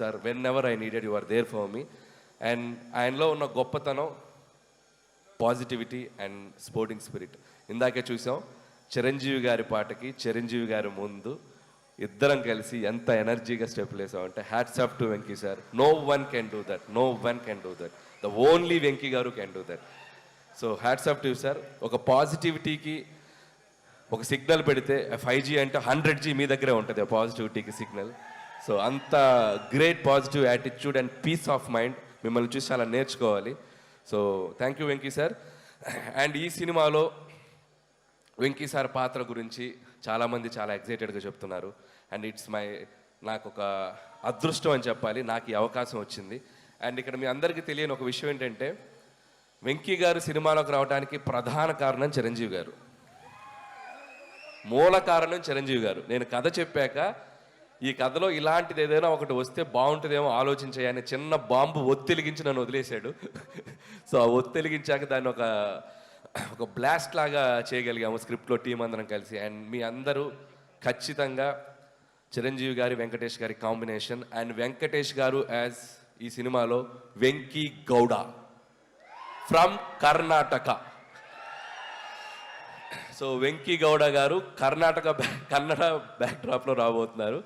Sir whenever I needed you are there for me. And ఆయనలో ఉన్న గొప్పతనం positivity and sporting spirit. ఇందాకే చూసాం చిరంజీవి గారి పాటకి చిరంజీవి గారి ముందు ఇద్దరం కలిసి ఎంత ఎనర్జీగా స్టెప్లు వేసామంటే hats off to Venky sir. No one can do that, no one can do that, the only Venky గారు can do that. So hats off to sir. ఒక పాజిటివిటీకి ఒక సిగ్నల్ పెడితే 5G అంటే 100G మీ దగ్గరే ఉంటుంది ఆ పాజిటివిటీకి సిగ్నల్. సో అంత great positive attitude and peace of mind మిమ్మల్ని చూసి చాలా నేర్చుకోవాలి. So thank you Venky sir. And ఈ సినిమాలో వెంకీ సార్ పాత్ర గురించి చాలామంది చాలా ఎక్సైటెడ్గా చెప్తున్నారు. అండ్ నాకు ఒక అదృష్టం అని చెప్పాలి, నాకు ఈ అవకాశం వచ్చింది. అండ్ ఇక్కడ మీ అందరికీ తెలియని ఒక విషయం ఏంటంటే వెంకీ గారు సినిమాలోకి రావడానికి ప్రధాన కారణం చిరంజీవి గారు, మూల కారణం చిరంజీవి గారు. నేను కథ చెప్పాక ఈ కథలో ఇలాంటిది ఏదైనా ఒకటి వస్తే బాగుంటుందేమో ఆలోచించాయని చిన్న బాంబు ఒత్తిలిగించి నన్ను వదిలేశాడు. సో ఆ ఒత్తిలిగించాక దాన్ని ఒక బ్లాస్ట్ లాగా చేయగలిగాము స్క్రిప్ట్లో టీం అందరం కలిసి. అండ్ మీ అందరూ ఖచ్చితంగా చిరంజీవి గారి వెంకటేష్ గారి కాంబినేషన్, అండ్ వెంకటేష్ గారు యాజ్ ఈ సినిమాలో వెంకీ గౌడ ఫ్రమ్ కర్ణాటక. సో వెంకీ గౌడ గారు కన్నడ బ్యాక్డ్రాప్లో రాబోతున్నారు.